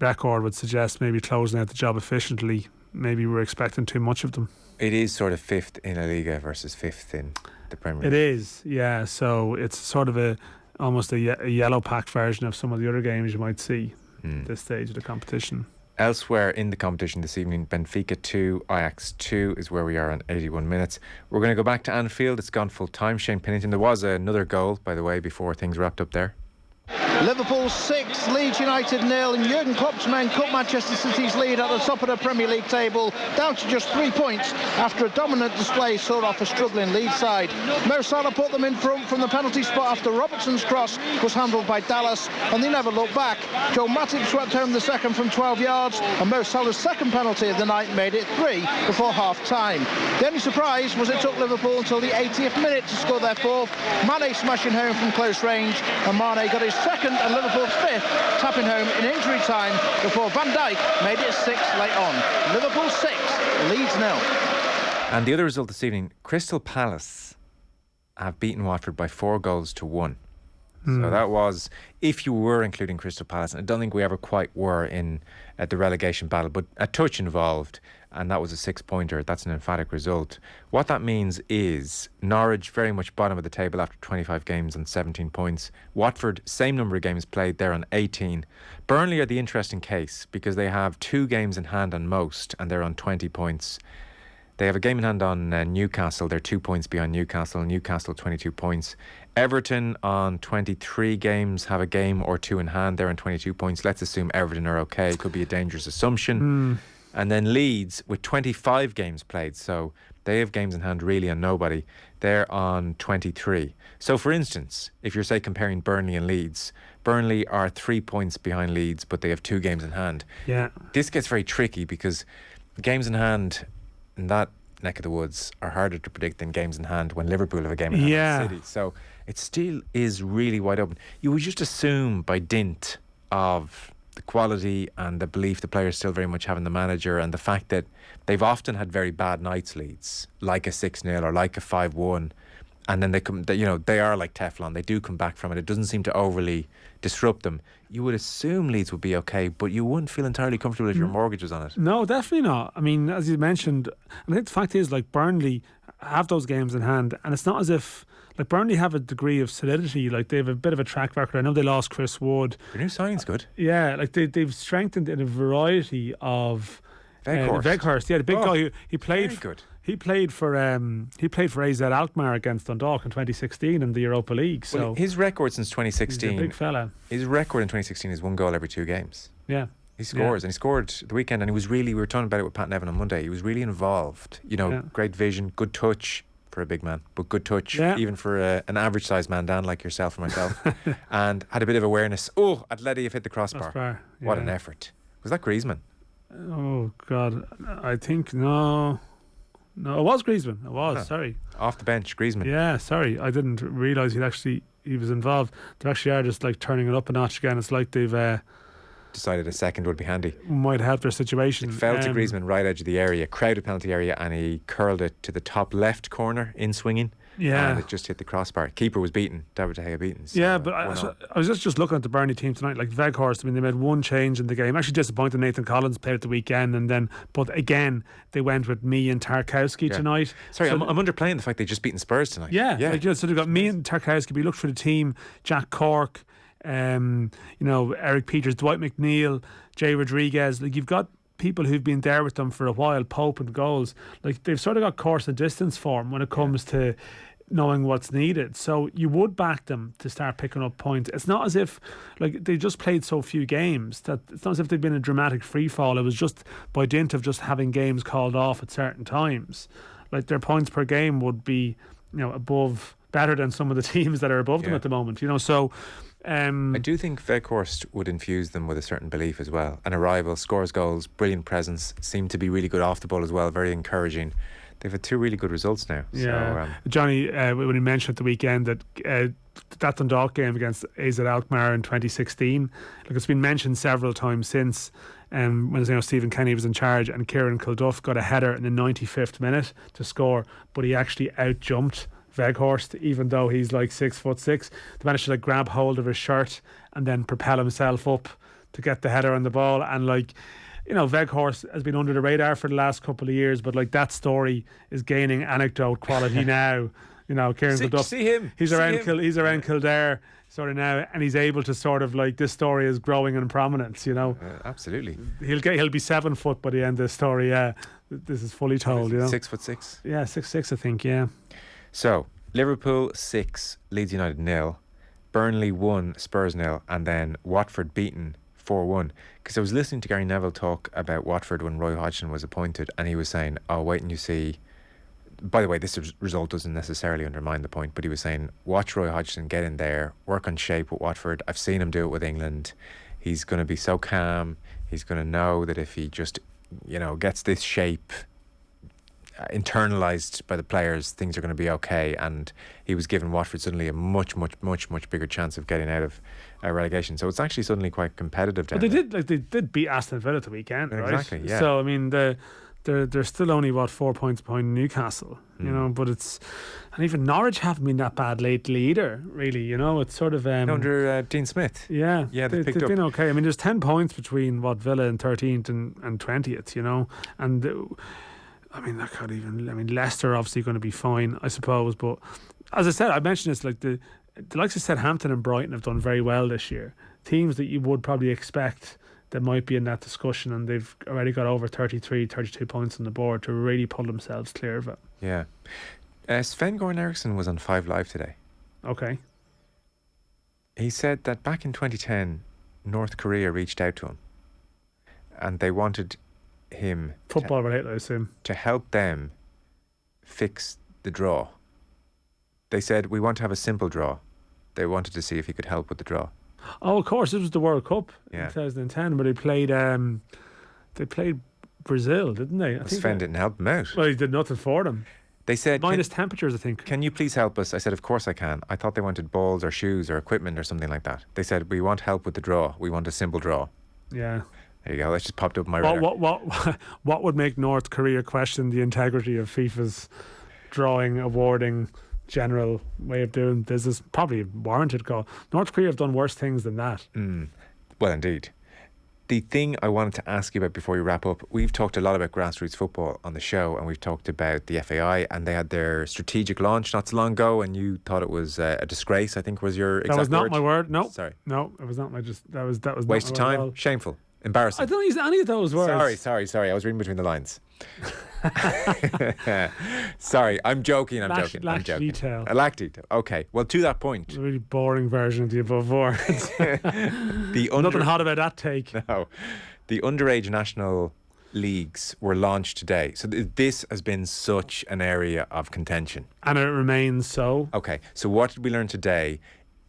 record would suggest maybe closing out the job efficiently maybe we're expecting too much of them. It is sort of 5th in La Liga versus 5th in the Premier League. It is, yeah. So it's sort of almost a yellow pack version of some of the other games you might see at this stage of the competition. Elsewhere in the competition this evening, Benfica 2, Ajax 2 is where we are on 81 minutes. We're going to go back to Anfield. It's gone full time. Shane Pennington, there was another goal, by the way, before things wrapped up there. Liverpool 6, Leeds United 0, and Jurgen Klopp's men cut Manchester City's lead at the top of the Premier League table down to just 3 points after a dominant display saw off a struggling Leeds side. Mo Salah put them in front from the penalty spot after Robertson's cross was handled by Dallas, and they never looked back. Joe Matip swept home the second from 12 yards, and Mo Salah's second penalty of the night made it 3 before half-time. The only surprise was it took Liverpool until the 80th minute to score their fourth. Mane smashing home from close range, and Mane got his second and Liverpool's fifth, tapping home in injury time before Van Dijk made it 6 late on. Liverpool 6, Leeds 0. And the other result this evening, Crystal Palace have beaten Watford by 4-1. So that was, if you were including Crystal Palace, and I don't think we ever quite were in the relegation battle, but a touch involved, and that was a 6-pointer. That's an emphatic result. What that means is Norwich very much bottom of the table after 25 games on 17 points. Watford, same number of games played, they're on 18. Burnley are the interesting case because they have 2 games in hand on most, and they're on 20 points. They have a game in hand on Newcastle. They're 2 points behind Newcastle. Newcastle 22 points. Everton on 23 games have a game or 2 in hand. They're on 22 points. Let's assume Everton are okay. It could be a dangerous assumption. And then Leeds with 25 games played. So they have games in hand really on nobody. They're on 23. So for instance, if you're say comparing Burnley and Leeds, Burnley are 3 points behind Leeds, but they have 2 games in hand. Yeah. This gets very tricky because games in hand in that neck of the woods are harder to predict than games in hand when Liverpool have a game in hand in the City. So it still is really wide open. You would just assume by dint of the quality and the belief the players still very much have in the manager, and the fact that they've often had very bad nights, Leeds, like a 6-0 or like a 5-1, and then they are like Teflon. They do come back from it. It doesn't seem to overly disrupt them. You would assume Leeds would be okay, but you wouldn't feel entirely comfortable if your mortgage was on it. No, definitely not. I mean, as you mentioned, I think the fact is, like, Burnley have those games in hand, and it's not as if, like, Burnley have a degree of solidity. Like, they have a bit of a track record. I know they lost Chris Wood. Their new signing's good. Yeah, like they've strengthened in a variety of Weghorst. Yeah, the big guy. He played. Very good. He played for AZ Alkmaar against Dundalk in 2016 in the Europa League. So well, his record since 2016. He's a big fella. His record in 2016 is 1 goal every 2 games. Yeah. He scores, and he scored the weekend, and he was really, we were talking about it with Pat Nevin on Monday, he was really involved. Great vision, good touch for a big man, but good touch even for an average sized man, Dan, like yourself or myself, and had a bit of awareness. Oh, Atleti have hit the crossbar. What an effort. Was that Griezmann? Oh God, I think no, it was Griezmann. It was, sorry. Off the bench, Griezmann. Yeah, sorry, I didn't realise he was involved. They actually are just like turning it up a notch again. It's like they've decided a second would be handy. Might help their situation. It fell to Griezmann right edge of the area, crowded penalty area, and he curled it to the top left corner in swinging. Yeah. And it just hit the crossbar. Keeper was beaten. David De Gea beaten. So yeah, but I was just looking at the Burnley team tonight. Like Weghorst, I mean, they made one change in the game. Actually disappointed Nathan Collins played at the weekend, but again, they went with me and Tarkowski tonight. Sorry, I'm underplaying the fact they've just beaten Spurs tonight. Yeah. So they've got me and Tarkowski. We looked for the team, Jack Cork, Eric Peters, Dwight McNeil, Jay Rodriguez. Like, you've got people who've been there with them for a while, Pope and goals. Like, they've sort of got course and distance for them when it comes to knowing what's needed. So you would back them to start picking up points. It's not as if, like, they just played so few games that it's not as if they've been a dramatic free fall. It was just by dint of just having games called off at certain times. Like, their points per game would be, better than some of the teams that are above them at the moment. So I do think Weghorst would infuse them with a certain belief as well. An arrival, scores goals, brilliant presence, seemed to be really good off the ball as well, very encouraging. They've had 2 really good results now. Yeah. So, Johnny, when he mentioned at the weekend that that Dundalk game against AZ Alkmaar in 2016, like, it's been mentioned several times since, when Stephen Kenny was in charge, and Kieran Kilduff got a header in the 95th minute to score, but he actually out-jumped Weghorst, even though he's like 6'6". They managed to grab hold of his shirt and then propel himself up to get the header on the ball, and Weghorst has been under the radar for the last couple of years, but like that story is gaining anecdote quality now. Kieran Goodduff, see him. He's around Kildare sort of now, and he's able to sort of like, this story is growing in prominence. Absolutely. He'll be 7 foot by the end of the story. Yeah, this is fully told. 6'6". Yeah, 6'6", I think. Yeah. So Liverpool 6, Leeds United 0, Burnley 1, Spurs 0, and then Watford beaten 4-1. Because I was listening to Gary Neville talk about Watford when Roy Hodgson was appointed, and he was saying, "Oh, wait and you see." By the way, this result doesn't necessarily undermine the point, but he was saying, watch Roy Hodgson get in there, work on shape with Watford. I've seen him do it with England. He's going to be so calm. He's going to know that if he just, gets this shape internalised by the players, things are going to be okay. And he was giving Watford suddenly a much, much, much, much bigger chance of getting out of relegation. So it's actually suddenly quite competitive down there. They did beat Aston Villa the weekend, right? Exactly, yeah. So, I mean, They're still only 4 points behind Newcastle, but and even Norwich haven't been that bad lately either. Really, it's sort of under Dean Smith. Yeah, they've been okay. I mean, there's 10 points between Villa in 13th and 20th. And I mean that could even. I mean, Leicester are obviously going to be fine, I suppose. But as I said, I mentioned this, like the likes of Southampton and Brighton have done very well this year. Teams that you would probably expect that might be in that discussion, and they've already got over 32 points on the board to really pull themselves clear of it. Yeah. Sven-Goran Eriksson was on 5 Live today. Okay. He said that back in 2010, North Korea reached out to him, and they wanted him football related, I assume, to help them fix the draw. They said, we want to have a simple draw. They wanted to see if he could help with the draw. Oh, of course, it was the World Cup in 2010, where they played Brazil, didn't they? I think Sven didn't help them out. Well, he did nothing for them. They said minus temperatures, I think. Can you please help us? I said, of course I can. I thought they wanted balls or shoes or equipment or something like that. They said, we want help with the draw. We want a simple draw. Yeah. There you go. That's just popped up in my radar. What would make North Korea question the integrity of FIFA's drawing, awarding, general way of doing business? Probably a warranted call. North Korea have done worse things than that. Well, indeed. The thing I wanted to ask you about before we wrap up, we've talked a lot about grassroots football on the show, and we've talked about the FAI, and they had their strategic launch not so long ago, and you thought it was a disgrace, I think was your exact word. That was not my word. No. Sorry. No, it was not my that was waste of time. Shameful. Embarrassing. I don't use any of those words. Sorry. I was reading between the lines. Sorry, I'm joking. I'm joking. Detail. I lack detail. Okay. Well, to that point, a really boring version of the above words. Nothing hot about that take. No, the underage national leagues were launched today. So this has been such an area of contention, and it remains so. Okay. So what did we learn today?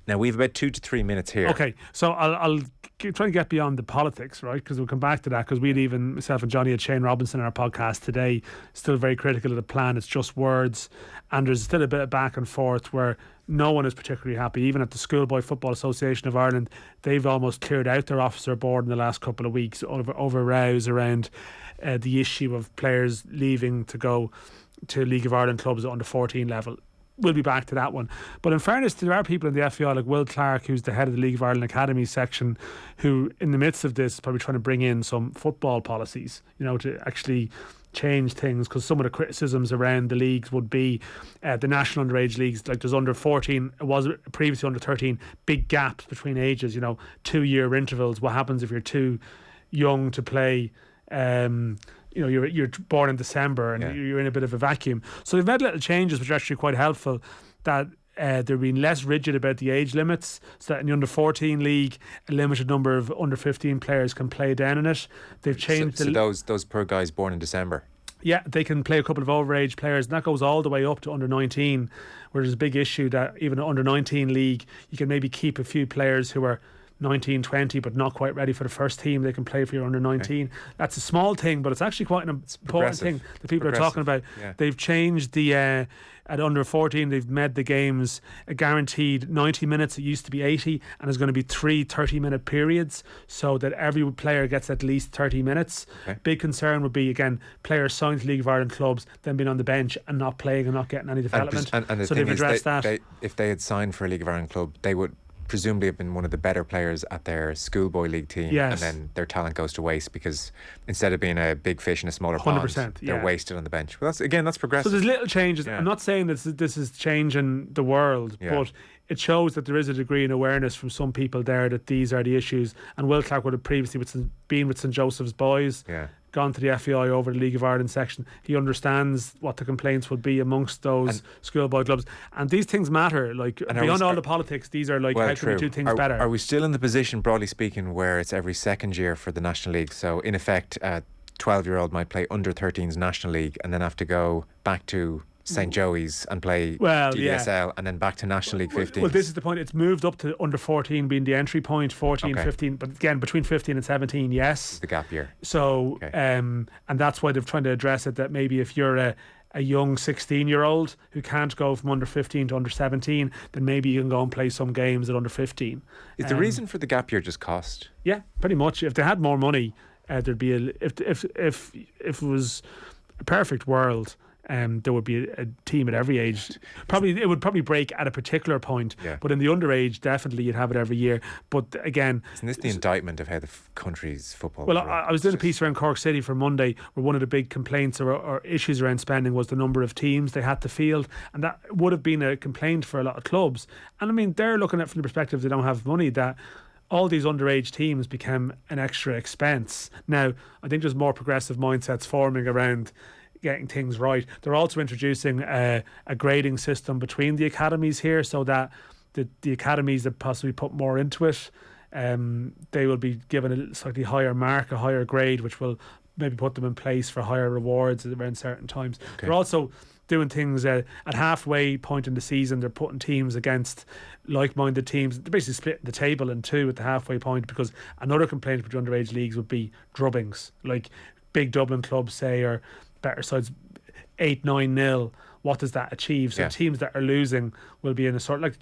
Now, we have about 2 to 3 minutes here. Okay, so I'll try and get beyond the politics, right? Because we'll come back to that, because we'd even, myself and Johnny, had Shane Robinson on our podcast today, still very critical of the plan. It's just words, and there's still a bit of back and forth where no one is particularly happy. Even at the Schoolboy Football Association of Ireland, they've almost cleared out their officer board in the last couple of weeks over rows around the issue of players leaving to go to League of Ireland clubs at under 14 level. We'll be back to that one. But in fairness, there are people in the FAI like Will Clark, who's the head of the League of Ireland Academy section, who in the midst of this is probably trying to bring in some football policies, to actually change things, because some of the criticisms around the leagues would be the national underage leagues, like there's under 14, it was previously under 13, big gaps between ages, 2-year intervals. What happens if you're too young to play? You're born in December and you're in a bit of a vacuum. So they've made little changes which are actually quite helpful, that they're being less rigid about the age limits, so that in the under 14 league a limited number of under 15 players can play down in it. They've changed so those poor guys born in December. Yeah, they can play a couple of overage players, and that goes all the way up to under 19, where there's a big issue that even under 19 league you can maybe keep a few players who are 19, 20, but not quite ready for the first team. They can play for your under 19. Okay. That's a small thing, but it's actually quite an important thing that people are talking about. Yeah. They've changed the at under 14, they've made the games a guaranteed 90 minutes. It used to be 80, and there's going to be 3 30-minute periods, so that every player gets at least 30 minutes. Okay. Big concern would be, again, players signed to League of Ireland clubs, then being on the bench and not playing and not getting any development. And the so they've addressed that. If they had signed for a League of Ireland club, they would presumably have been one of the better players at their schoolboy league team, Yes. and then their talent goes to waste because instead of being a big fish in a smaller 100%, pond, they're yeah. wasted on the bench. Well, that's progressive. So there's little changes. Yeah. I'm not saying this is changing the world, Yeah. but it shows that there is a degree of awareness from some people there that these are the issues. And Will Clark would have previously been with St Joseph's Boys, gone to the FEI over the League of Ireland section. He understands what the complaints would be amongst those schoolboy clubs. And these things matter. Like, beyond all the politics, these are like, how can we do things better? Are we still in the position, broadly speaking, where it's every second year for the National League? So, in effect, a 12-year-old might play under 13's National League and then have to go back to St Joey's and play GDSL and then back to National League 15. Well, this is the point. It's moved up to under 14 being the entry point, 14, 15. But again, between 15 and 17, yes. The gap year. So, and that's why they're trying to address it, that maybe if you're a young 16-year-old who can't go from under 15 to under 17, then maybe you can go and play some games at under 15. Is the reason for the gap year just cost? Yeah, pretty much. If they had more money, there'd be if it was a perfect world, there would be a team at every age. It would probably break at a particular point, but in the underage, definitely you'd have it every year. But again, isn't this the indictment of how the country's football? Well, I was doing a piece around Cork City for Monday, where one of the big complaints or issues around spending was the number of teams they had to field, and that would have been a complaint for a lot of clubs. And I mean, they're looking at it from the perspective they don't have money, that all these underage teams become an extra expense. Now, I think there's more progressive mindsets forming around getting things right. They're also introducing a grading system between the academies here, so that the academies that possibly put more into it, they will be given a slightly higher mark, a higher grade, which will maybe put them in place for higher rewards around certain times. Okay. They're also doing things at halfway point in the season. They're putting teams against like-minded teams. They're basically splitting the table in two at the halfway point, because another complaint with the underage leagues would be drubbings. Like big Dublin clubs, say, or better sides 8-9-0. What does that achieve? So teams that are losing will be in a sort of like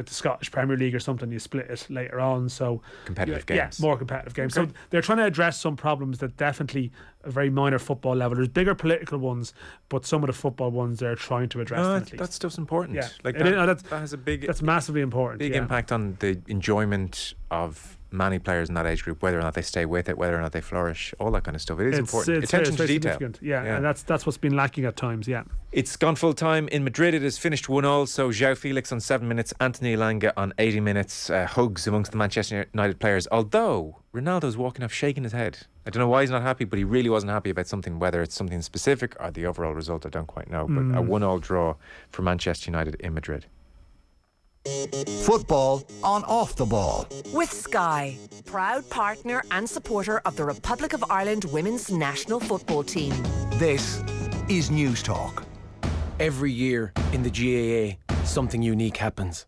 the Scottish Premier League or something. You split it later on, so competitive games. Yeah, more competitive games. So they're trying to address some problems that definitely a very minor football level. There's bigger political ones, but some of the football ones they're trying to address. That stuff's important. Yeah, like that has a big. That's massively important. Big impact on the enjoyment of many players in that age group, whether or not they stay with it, whether or not they flourish, all that kind of stuff. It is important. Attention to detail. Yeah, and that's what's been lacking at times. Yeah. It's gone full time in Madrid. It is finished 1-1. So João Felix on 7 minutes, Anthony Elanga on 80 minutes. Hugs amongst the Manchester United players. Although Ronaldo's walking off shaking his head. I don't know why he's not happy, but he really wasn't happy about something. Whether it's something specific or the overall result, I don't quite know. But a 1-1 draw for Manchester United in Madrid. Football on Off the Ball. With Sky, proud partner and supporter of the Republic of Ireland women's national football team. This is News Talk. Every year in the GAA, something unique happens.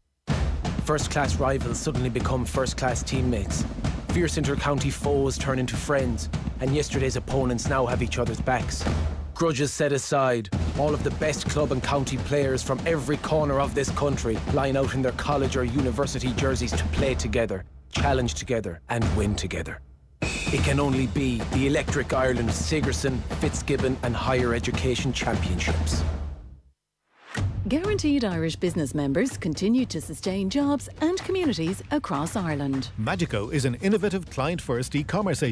First-class rivals suddenly become first-class teammates. Fierce inter-county foes turn into friends, and yesterday's opponents now have each other's backs. Grudges set aside, all of the best club and county players from every corner of this country line out in their college or university jerseys to play together, challenge together, and win together. It can only be the Electric Ireland Sigerson, Fitzgibbon and Higher Education Championships. Guaranteed Irish business members continue to sustain jobs and communities across Ireland. Magico is an innovative client-first e-commerce agency.